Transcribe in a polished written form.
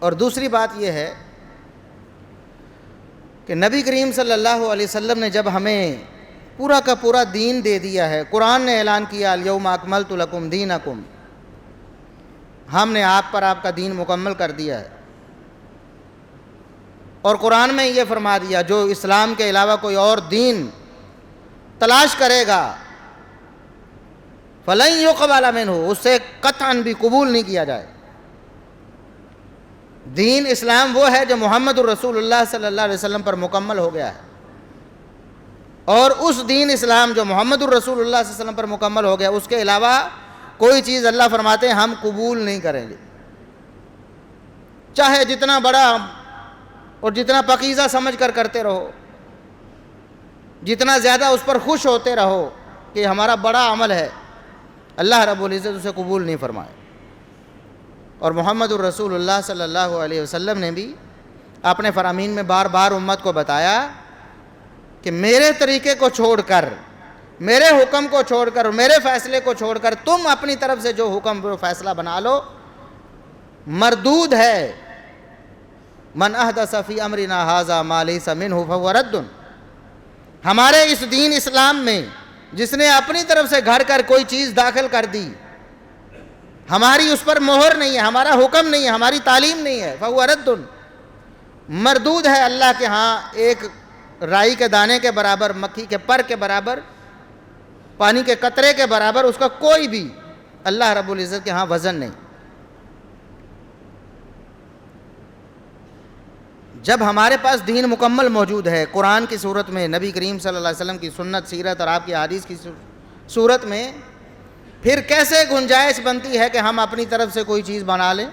اور دوسری بات یہ ہے کہ نبی کریم صلی اللہ علیہ وسلم نے جب ہمیں پورا کا پورا دین دے دیا ہے، قرآن نے اعلان کیا الیوم اکملت لکم دینکم، ہم نے آپ پر آپ کا دین مکمل کر دیا ہے، اور قرآن میں یہ فرما دیا جو اسلام کے علاوہ کوئی اور دین تلاش کرے گا فَلَن يُقْبَلَ مِنْهُ، اس سے قطعاً بھی قبول نہیں کیا جائے۔ دین اسلام وہ ہے جو محمد الرسول اللہ صلی اللہ علیہ وسلم پر مکمل ہو گیا ہے، اور اس دین اسلام جو محمد الرسول اللہ صلی اللہ علیہ وسلم پر مکمل ہو گیا، اس کے علاوہ کوئی چیز اللہ فرماتے ہیں ہم قبول نہیں کریں گے، چاہے جتنا بڑا اور جتنا پاکیزہ سمجھ کر کرتے رہو، جتنا زیادہ اس پر خوش ہوتے رہو کہ ہمارا بڑا عمل ہے، اللہ رب العزت اسے قبول نہیں فرمائے۔ اور محمد الرسول اللہ صلی اللہ علیہ وسلم نے بھی اپنے فرامین میں بار بار امت کو بتایا کہ میرے طریقے کو چھوڑ کر، میرے حکم کو چھوڑ کر، میرے فیصلے کو چھوڑ کر تم اپنی طرف سے جو حکم و فیصلہ بنا لو مردود ہے۔ من احدث فی امرنا ھذا ما لیس منہ فہو رد، ہمارے اس دین اسلام میں جس نے اپنی طرف سے گھڑ کر کوئی چیز داخل کر دی، ہماری اس پر مہر نہیں ہے، ہمارا حکم نہیں ہے، ہماری تعلیم نہیں ہے، فہو رد، مردود ہے اللہ کے ہاں، ایک رائی کے دانے کے برابر، مکھی کے پر کے برابر، پانی کے قطرے کے برابر اس کا کوئی بھی اللہ رب العزت کے ہاں وزن نہیں۔ جب ہمارے پاس دین مکمل موجود ہے قرآن کی صورت میں، نبی کریم صلی اللہ علیہ وسلم کی سنت، سیرت اور آپ کی حدیث کی صورت میں، پھر کیسے گنجائش بنتی ہے کہ ہم اپنی طرف سے کوئی چیز بنا لیں؟